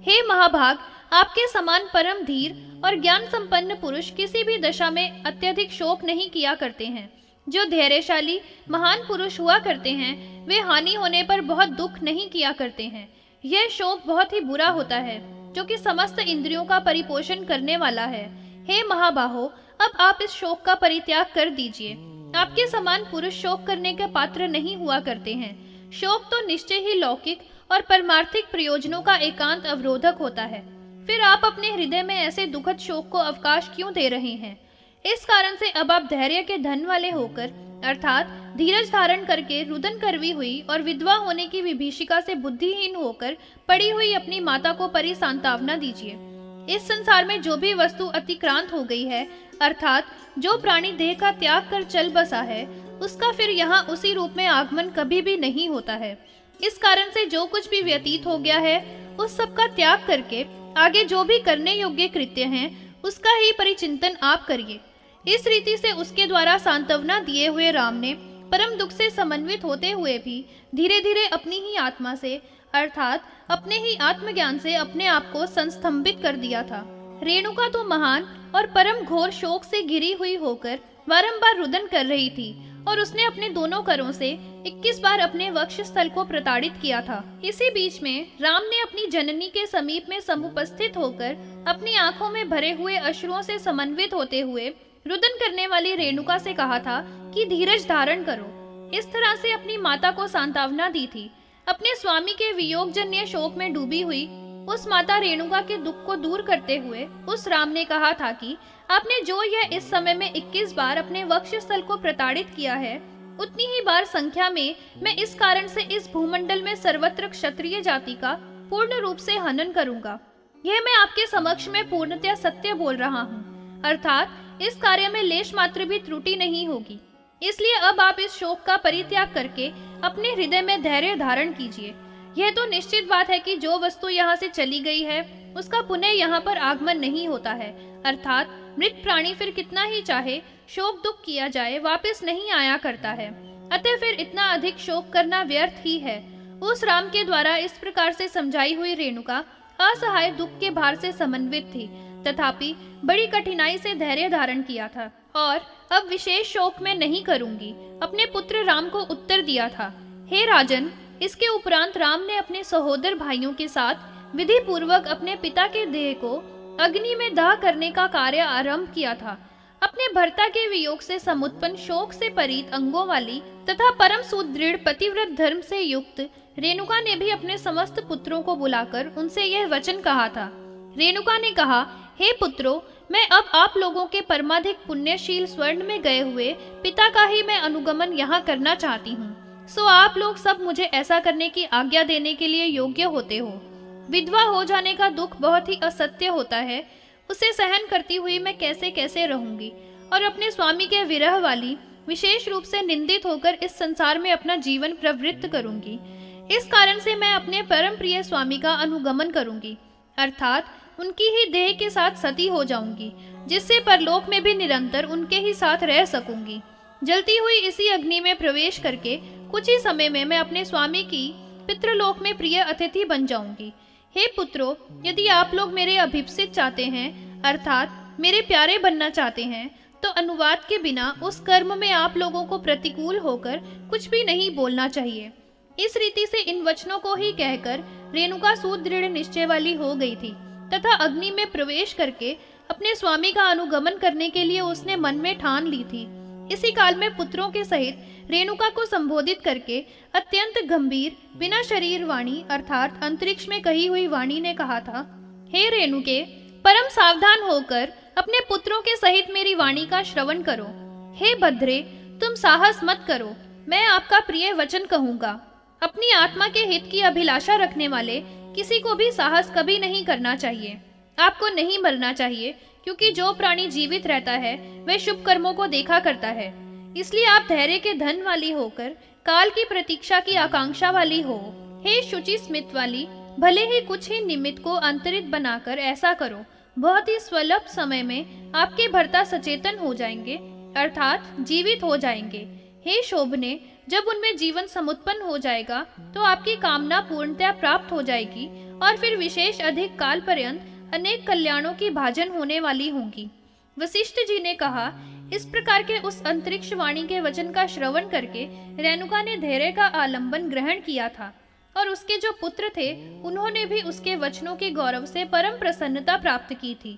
हे महाभाग, आपके समान परम धीर और ज्ञान संपन्न पुरुष किसी भी दशा में अत्यधिक शोक नहीं किया करते हैं। जो धैर्यशाली महान पुरुष हुआ करते हैं वे हानि होने पर बहुत दुख नहीं किया करते हैं। यह शोक बहुत ही बुरा होता है जो कि समस्त इंद्रियों का परिपोषण करने वाला है। हे महाबाहो, अब आप इस शोक का परित्याग कर दीजिए। आपके समान पुरुष शोक करने के पात्र नहीं हुआ करते हैं। शोक तो निश्चय ही लौकिक और परमार्थिक प्रयोजनों का एकांत अवरोधक होता है। फिर आप अपने हृदय में ऐसे दुखद शोक को अवकाश क्यों दे रहे हैं? इस कारण से अब आप धैर्य के धन वाले होकर अर्थात धीरज धारण करके रुदन करवी हुई और विधवा होने की विभीषिका से बुद्धिहीन होकर पड़ी हुई अपनी माता को परिसांत्वना दीजिए। इस संसार में जो भी वस्तु अतिक्रांत हो गई है अर्थात जो प्राणी देह का त्याग कर चल बसा है उसका फिर यहाँ उसी रूप में आगमन कभी भी नहीं होता है। इस कारण से जो कुछ भी व्यतीत हो गया है उस सब का त्याग करके आगे जो भी करने योग्य कृत्य हैं उसका ही परिचिंतन आप करिए। इस रीति से उसके द्वारा सांत्वना दिए हुए राम ने परम दुख से समन्वित होते हुए भी धीरे धीरे अपनी ही आत्मा से अर्थात अपने ही आत्मज्ञान से अपने आप को संस्तंभित कर दिया था। रेणुका तो महान और परम घोर शोक से घिरी हुई होकर बारंबार रुदन कर रही थी और उसने अपने दोनों करों से 21 बार अपने वक्ष स्थल को प्रताड़ित किया था। इसी बीच में राम ने अपनी जननी के समीप में समुपस्थित होकर अपनी आंखों में भरे हुए अश्रुओं से समन्वित होते हुए रुदन करने वाली रेणुका से कहा था कि धीरज धारण करो। इस तरह से अपनी माता को सांत्वना दी थी। अपने स्वामी के वियोगजन्य शोक में डूबी हुई उस माता रेणुका के दुख को दूर करते हुए उस राम ने कहा था कि आपने जो यह इस समय में 21 बार अपने वक्ष स्थल को प्रताड़ित किया है उतनी ही बार संख्या में मैं इस कारण से इस भूमंडल में सर्वत्र क्षत्रिय जाति का पूर्ण रूप से हनन करूंगा। यह मैं आपके समक्ष में पूर्णतया सत्य बोल रहा हूँ अर्थात इस कार्य में लेश मात्र भी त्रुटि नहीं होगी। इसलिए अब आप इस शोक का परित्याग करके अपने हृदय में धैर्य धारण कीजिए। यह तो निश्चित बात है कि जो वस्तु यहाँ से चली गई है उसका पुनः यहाँ पर आगमन नहीं होता है अर्थात मृत प्राणी फिर कितना ही चाहे शोक दुख किया जाए वापस नहीं आया करता है। अतः फिर इतना अधिक शोक करना व्यर्थ ही है। उस राम के द्वारा इस प्रकार से समझाई हुई रेणुका असहाय दुख के भार से समन्वित थी तथापि बड़ी कठिनाई से धैर्य धारण किया था और अब विशेष शोक में नहीं करूंगी अपने पुत्र राम को उत्तर दिया था। हे राजन, इसके उपरांत राम ने अपने सहोदर भाइयों के साथ विधि पूर्वक अपने पिता के देह को अग्नि में दाह करने का कार्य आरंभ किया था। अपने भर्ता के वियोग से समुत्पन्न शोक से परीत अंगों वाली तथा परम सुदृढ़ पतिव्रत धर्म से युक्त रेणुका ने भी अपने समस्त पुत्रों को बुलाकर उनसे यह वचन कहा था। रेणुका ने कहा, हे पुत्रों, मैं अब आप लोगों के परमाधिक पुण्यशील स्वर्ण में गए हुए पिता का ही मैं अनुगमन यहाँ करना चाहती हूँ। सो आप लोग सब मुझे ऐसा करने की आज्ञा देने के लिए योग्य होते हो। विधवा हो जाने का दुख बहुत ही असत्य होता है, उसे सहन करती हुई मैं कैसे कैसे रहूंगी और अपने स्वामी के विरह वाली विशेष रूप से निंदित होकर इस संसार में अपना जीवन प्रवृत्त करूंगी। इस कारण से मैं अपने परम प्रिय स्वामी का अनुगमन करूंगी अर्थात उनकी ही देह के साथ सती हो जाऊंगी जिससे परलोक में भी निरंतर उनके ही साथ रह सकूंगी। जलती हुई इसी अग्नि में प्रवेश करके कुछ ही समय में मैं अपने स्वामी की पितृलोक में प्रिय अतिथि बन जाऊंगी। हे पुत्रों, यदि आप लोग मेरे अभिप्सित चाहते हैं अर्थात मेरे प्यारे बनना चाहते हैं तो अनुवाद के बिना उस कर्म में आप लोगों को प्रतिकूल होकर कुछ भी नहीं बोलना चाहिए। इस रीति से इन वचनों को ही कहकर रेणुका सुदृढ़ निश्चय वाली हो गई थी तथा अग्नि में प्रवेश करके अपने स्वामी का अनुगमन करने के लिए उसने मन में ठान ली थी। इसी काल में पुत्रों के सहित रेणुका को संबोधित करके अत्यंत गंभीर बिना शरीर वाणी अर्थात अंतरिक्ष में कही हुई वाणी ने कहा था, हे रेणुके, परम सावधान होकर अपने पुत्रों के सहित मेरी वाणी का श्रवण करो। हे भद्रे, तुम साहस मत करो, मैं आपका प्रिय वचन कहूंगा। अपनी आत्मा के हित की अभिलाषा रखने वाले किसी को भी साहस कभी नहीं करना चाहिए। आपको नहीं मरना चाहिए क्योंकि जो प्राणी जीवित रहता है वह शुभ कर्मों को देखा करता है। इसलिए आप धैर्य के धन वाली होकर काल की प्रतीक्षा की आकांक्षा वाली हो। हे शुचि स्मित वाली, भले ही कुछ ही निमित्त को अंतरित बनाकर ऐसा करो, बहुत ही स्वल्प समय में आपके भर्ता सचेतन हो जाएंगे अर्थात जीवित हो जाएंगे। हे शोभने, जब उनमें जीवन समुत्पन्न हो जाएगा तो आपकी कामना पूर्णतया प्राप्त हो जाएगी और फिर विशेष अधिक काल पर्यंत अनेक कल्याणों की भाजन होने वाली होंगी। वशिष्ठ जी ने कहा, इस प्रकार के उस अंतरिक्ष वाणी के वचन का श्रवण करके रेणुका ने धैर्य का आलंबन ग्रहण किया था और उसके जो पुत्र थे उन्होंने भी उसके वचनों के गौरव से परम प्रसन्नता प्राप्त की थी।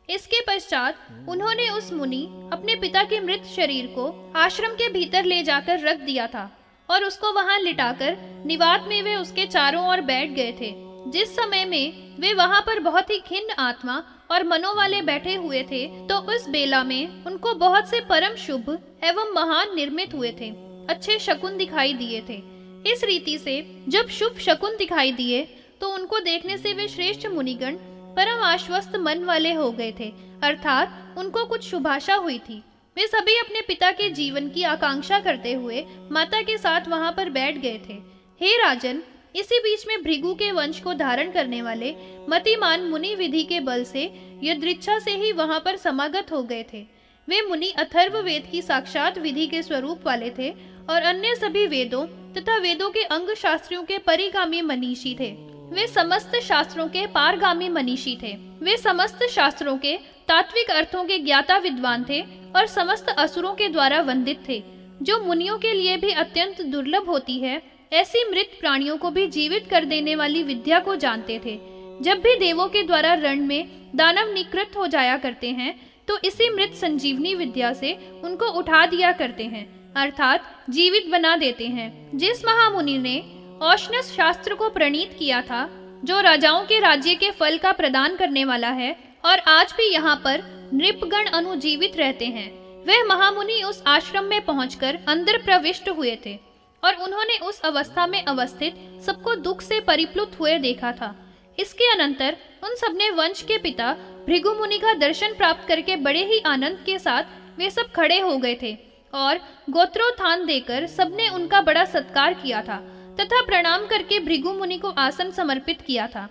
इसके पश्चात उन्होंने उस मुनि अपने पिता के मृत शरीर को आश्रम के भीतर ले जाकर रख दिया था और उसको वहां लिटाकर निवात में वे उसके चारों ओर बैठ गए थे। जिस समय में वे वहां पर बहुत ही खिन्न आत्मा और मनो वाले बैठे हुए थे, तो उस बेला में उनको बहुत से परम शुभ एवं महान निर्मित हुए थे अच्छे शकुन दिखाई दिए थे। इस रीति से जब शुभ शकुन दिखाई दिए तो उनको देखने से वे श्रेष्ठ मुनिगण परम आश्वस्त मन वाले हो गए थे, अर्थात उनको कुछ शुभाशा हुई थी। वे सभी अपने पिता के जीवन की आकांक्षा करते हुए माता के साथ वहां पर बैठ गए थे। हे राजन, इसी बीच में भृगु के वंश को धारण करने वाले मतिमान मुनि विधि के बल से यदृच्छा से ही वहां पर समागत हो गए थे। वे मुनि अथर्व वेद की साक्षात विधि के स्वरूप वाले थे और अन्य सभी वेदों तथा वेदों के अंग शास्त्रियों के परिगामी मनीषी थे। वे समस्त शास्त्रों के पारगामी मनीषी थे। वे समस्त शास्त्रों के तात्विक अर्थों के ज्ञाता विद्वान थे और समस्त असुरों के द्वारा वंदित थे। जो मुनियों के लिए भी अत्यंत दुर्लभ होती है, ऐसी मृत प्राणियों को भी जीवित कर देने वाली विद्या को जानते थे। जब भी देवों के द्वारा रण में दानव निकृत हो जाया करते हैं, तो इसी मृत संजीवनी विद्या से उनको उठा दिया करते हैं, अर्थात जीवित बना देते हैं। जिस महामुनि ने औशनस शास्त्र को प्रणीत किया था, जो राजाओं के राज्य के फल का प्रदान करने वाला है और आज भी यहाँ पर नृपगण अनुजीवित रहते हैं, वह महामुनि उस आश्रम में पहुंचकर अंदर प्रविष्ट हुए थे और उन्होंने उस अवस्था में अवस्थित सबको दुख से परिप्लुत हुए देखा था। इसके अनंतर उन सबने वंश के पिता भृगु मुनि का दर्शन प्राप्त करके बड़े ही आनंद के साथ वे सब खड़े हो गए थे और गोत्रोत्थान देकर सबने उनका बड़ा सत्कार किया था तथा प्रणाम करके भृगु मुनि को आसन समर्पित किया था।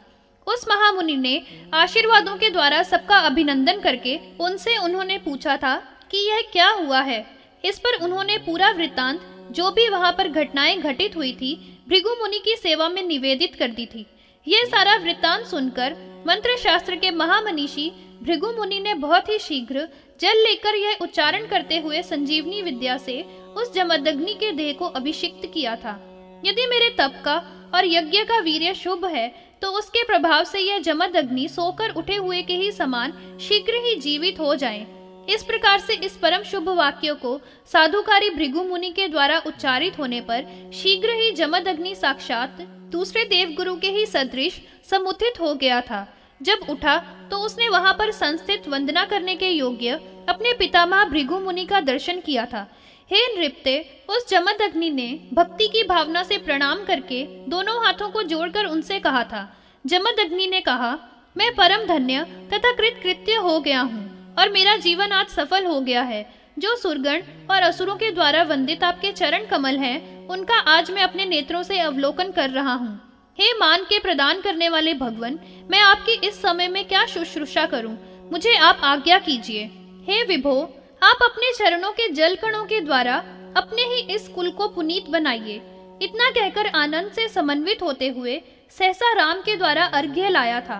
उस महामुनि ने आशीर्वादों के द्वारा सबका अभिनंदन करके उनसे उन्होंने पूछा था कि यह क्या हुआ है। इस पर उन्होंने पूरा वृत्तांत, जो भी वहां पर घटनाएं घटित हुई थी, भृगु मुनि की सेवा में निवेदित कर दी थी। यह सारा वृत्तांत सुनकर मंत्र शास्त्र के महामनीषी भृगु मुनि ने बहुत ही शीघ्र जल लेकर यह उच्चारण करते हुए संजीवनी विद्या से उस जमदग्नि के देह को अभिषिक्त किया था। यदि मेरे तप का और यज्ञ का वीर्य शुभ है, तो उसके प्रभाव से यह जमदग्नि सोकर उठे हुए के ही समान शीघ्र ही जीवित हो जाए। इस प्रकार से इस परम शुभ वाक्य को साधुकारी भृगु मुनि के द्वारा उच्चारित होने पर शीघ्र ही जमदग्नि साक्षात दूसरे देवगुरु के ही सदृश समुत्थित हो गया था। जब उठा तो उसने वहां पर संस्थित वंदना करने के योग्य अपने पितामह भृगु मुनि का दर्शन किया था। हे नृपते, उस जमदग्नि ने भक्ति की भावना से प्रणाम करके दोनों हाथों को जोड़कर उनसे कहा था। जमदग्नि ने कहा, मैं परम धन्य तथा कृतकृत्य हो गया हूँ और मेरा जीवन आज सफल हो गया है। जो सुरगण और असुरों के द्वारा वंदित आपके चरण कमल हैं, उनका आज मैं अपने नेत्रों से अवलोकन कर रहा हूँ। हे मान के प्रदान करने वाले भगवन, मैं आपकी इस समय में क्या शुश्रूषा करूं? मुझे आप आज्ञा कीजिए। हे विभो, आप अपने चरणों के जल कणों के द्वारा अपने ही इस कुल को पुनीत बनाइए। इतना कहकर आनंद से समन्वित होते हुए सहसा राम के द्वारा अर्घ्य लाया था।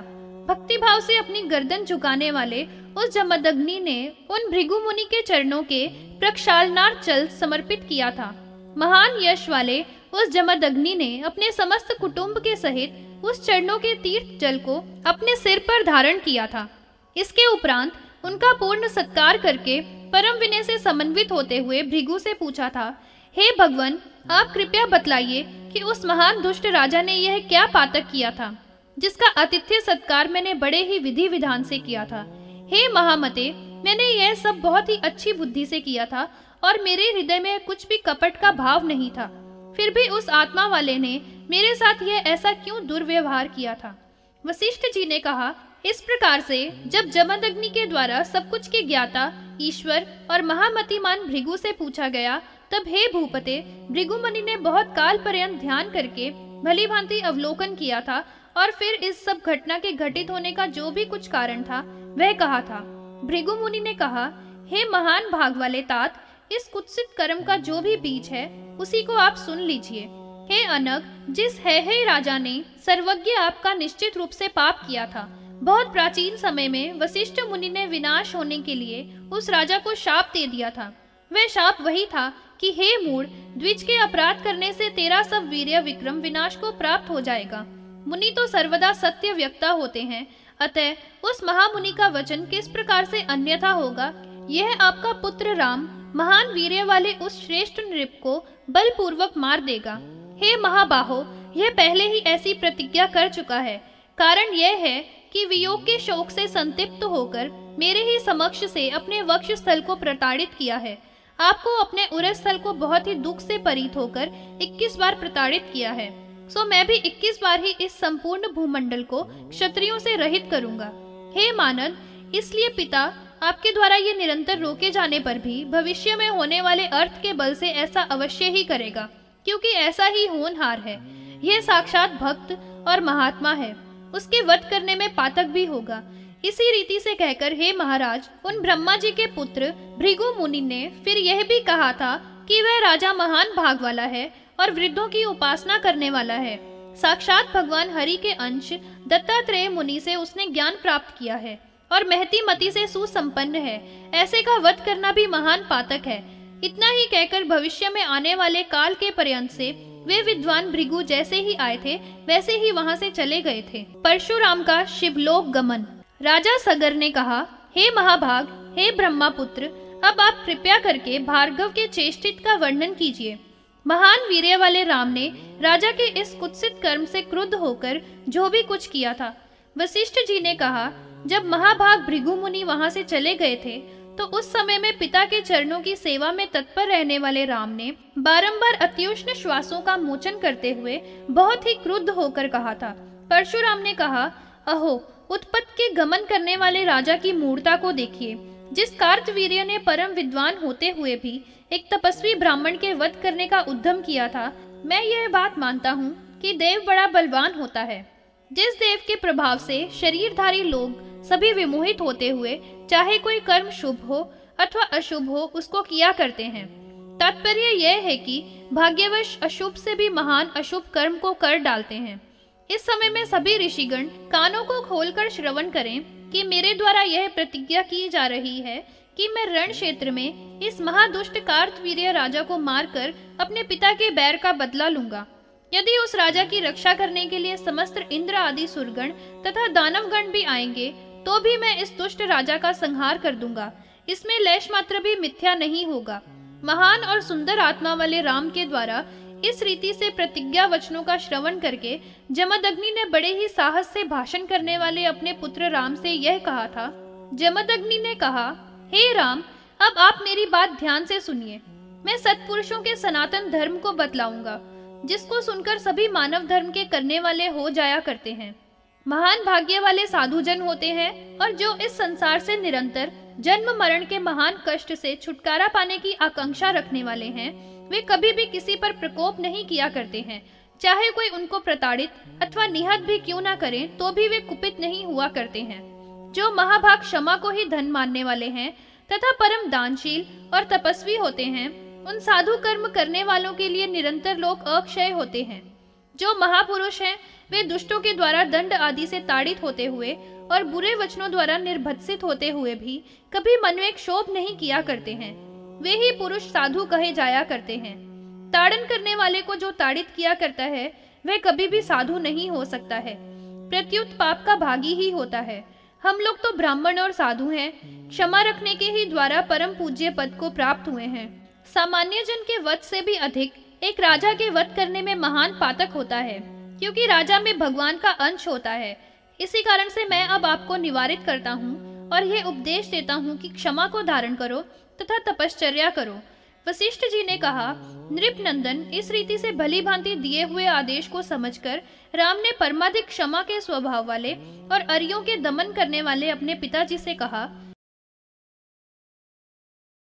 भक्ति भाव से अपनी गर्दन झुकाने वाले उस जमदग्नि ने उन भृगु मुनि के चरणों के प्रक्षालनार्थ जल समर्पित किया था। महान यश वाले उस जमदग्नि ने अपने समस्त कुटुंब के सहित उस चरणों के तीर्थ जल को अपने सिर पर धारण किया था। इसके उपरांत उनका पूर्ण सत्कार करके परम विनय से समन्वित होते हुए भृगु से पूछा था, हे भगवान, आप कृपया बतलाइए कि उस महान दुष्ट राजा ने यह क्या पातक किया था, जिसका आतिथ्य सत्कार मैंने बड़े ही विधि विधान से किया था। हे महामते, मैंने यह सब बहुत ही अच्छी बुद्धि से किया था और मेरे हृदय में कुछ भी कपट का भाव नहीं था। फिर भी उस आत्मा वाले ने मेरे साथ यह ऐसा क्यों दुर्व्यवहार किया था? वशिष्ठ जी ने कहा, इस प्रकार से जब जमदग्नि के द्वारा सब कुछ के ज्ञाता ईश्वर और महामतिमान भृगु से पूछा गया, तब हे भूपते, भृगु मुनि ने बहुत काल पर्यंत ध्यान करके भली भांति अवलोकन किया था और फिर इस सब घटना के घटित होने का जो भी कुछ कारण था वह कहा था। भृगु मुनि ने कहा, हे महान भाग वाले तात, इस कुत्सित कर्म का जो भी बीज है उसी को आप सुन लीजिए। हे अनग, जिस है राजा ने सर्वज्ञ आपका निश्चित रूप से पाप किया था। बहुत प्राचीन समय में वशिष्ठ मुनि ने विनाश होने के लिए उस राजा को शाप दे दिया था। वह शाप वही था कि हे मूढ़, द्विज के अपराध करने से तेरा सब वीर्य विक्रम विनाश को प्राप्त हो जाएगा। मुनि तो सर्वदा सत्य व्यक्ता होते हैं, अतः उस महामुनि का वचन किस प्रकार से अन्यथा होगा। यह आपका पुत्र राम महान वीर्य वाले उस श्रेष्ठ नृप को बलपूर्वक मार देगा। हे महाबाहो, यह पहले ही ऐसी प्रतिज्ञा कर चुका है। कारण यह है कि वियोग के शोक से संतप्त होकर मेरे ही समक्ष से अपने वक्ष स्थल को प्रताड़ित किया है। आपको अपने उरस स्थल को बहुत ही दुख से परीत होकर 21 बार प्रताड़ित किया है। सो मैं भी 21 बार ही इस संपूर्ण भूमंडल को क्षत्रियों से रहित करूंगा। हे मानद, इसलिए पिता आपके द्वारा ये निरंतर रोके जाने पर भी भविष्य में होने वाले अर्थ के बल से ऐसा अवश्य ही करेगा, क्योंकि ऐसा ही होनहार है। यह साक्षात भक्त और महात्मा है, उसके वध करने में पातक भी होगा। इसी रीति से कहकर हे महाराज, उन ब्रह्मा जी के पुत्र भृगु मुनि ने फिर यह भी कहा था कि वह राजा महान भाग वाला है और वृद्धों की उपासना करने वाला है। साक्षात भगवान हरि के अंश दत्तात्रेय मुनि से उसने ज्ञान प्राप्त किया है और महती मति से सुसंपन्न है। ऐसे का वध करना भी महान पातक है। इतना ही कहकर भविष्य में आने वाले काल के पर्यंत से वे विद्वान भृगु जैसे ही आए थे वैसे ही वहां से चले गए थे। परशुराम का शिवलोक गमन। राजा सगर ने कहा, हे महाभाग, हे ब्रह्मापुत्र, अब आप कृपया करके भार्गव के चेष्टित का वर्णन कीजिए। महान वीर्य वाले राम ने राजा के इस कुत्सित कर्म से क्रुद्ध होकर जो भी कुछ किया था। वशिष्ठ जी ने कहा, जब महाभाग भृगु मुनि वहां से चले गए थे तो उस समय में पिता के चरणों की सेवा में तत्पर रहने वाले राम ने बारंबार अत्युष्ण श्वासों का मोचन करते हुए बहुत ही क्रुद्ध होकर कहा था। परशुराम ने कहा, अहो, उत्पत्त के गमन करने वाले राजा की मूर्ता को देखिए। जिस कार्तवीर्य ने परम विद्वान होते हुए भी एक तपस्वी ब्राह्मण के वध करने का उद्यम किया था, मैं यह बात मानता हूँ कि देव बड़ा बलवान होता है। जिस देव के प्रभाव से शरीरधारी लोग सभी विमोहित होते हुए चाहे कोई कर्म शुभ हो अथवा अशुभ हो उसको किया करते हैं। तात्पर्य यह है कि भाग्यवश अशुभ से भी महान अशुभ कर्म को कर डालते हैं। इस समय में सभी ऋषिगण कानों को खोलकर श्रवण करें कि मेरे द्वारा यह प्रतिज्ञा की जा रही है कि मैं रण क्षेत्र में इस महादुष्ट कार्तवीर्य राजा को मारकर अपने पिता के बैर का बदला लूंगा। यदि उस राजा की रक्षा करने के लिए समस्त इंद्र आदि सुरगण तथा दानवगण भी आएंगे तो भी मैं इस दुष्ट राजा का संहार कर दूंगा। इसमें लेश मात्र भी मिथ्या नहीं होगा। महान और सुंदर आत्मा वाले राम के द्वारा इस रीति से प्रतिज्ञा वचनों का श्रवण करके जमदग्नि ने बड़े ही साहस से भाषण करने वाले अपने पुत्र राम से यह कहा था। जमदग्नि ने कहा, हे राम, अब आप मेरी बात ध्यान से सुनिए। मैं सत्पुरुषों के सनातन धर्म को बतलाऊंगा, जिसको सुनकर सभी मानव धर्म के करने वाले हो जाया करते हैं। महान भाग्य वाले साधुजन होते हैं और जो इस संसार से निरंतर जन्म मरण के महान कष्ट से छुटकारा पाने की आकांक्षा रखने वाले हैं, वे कभी भी किसी पर प्रकोप नहीं किया करते हैं। चाहे कोई उनको प्रताड़ित अथवा निहत भी क्यों ना करे तो भी वे कुपित नहीं हुआ करते हैं। जो महाभाग क्षमा को ही धन मानने वाले हैं तथा परम दानशील और तपस्वी होते हैं, उन साधु कर्म करने वालों के लिए निरंतर लोक अक्षय होते हैं। जो महापुरुष हैं वे दुष्टों के द्वारा दंड आदि से ताड़ित होते हुए और बुरे वचनों द्वारा निर्भत्सित होते हुए भी कभी मन में क्षोभ नहीं किया करते हैं। वे ही पुरुष साधु कहे जाया करते हैं। ताड़न करने वाले को जो ताड़ित किया करता है वह कभी भी साधु नहीं हो सकता है, प्रत्युत पाप का भागी ही होता है। हम लोग तो ब्राह्मण और साधु हैं, क्षमा रखने के ही द्वारा परम पूज्य पद को प्राप्त हुए हैं। सामान्य जन के वध से भी अधिक एक राजा के वध करने में महान पातक होता है, क्योंकि राजा में भगवान का अंश होता है। इसी कारण से मैं अब आपको निवारित करता हूँ और यह उपदेश देता हूँ कि क्षमा को धारण करो तथा तपश्चर्या करो। वशिष्ठ जी ने कहा, नृप नंदन, इस रीति से भली भांति दिए हुए आदेश को समझकर राम ने परमाधिक क्षमा के स्वभाव वाले और अरियों के दमन करने वाले अपने पिताजी से कहा,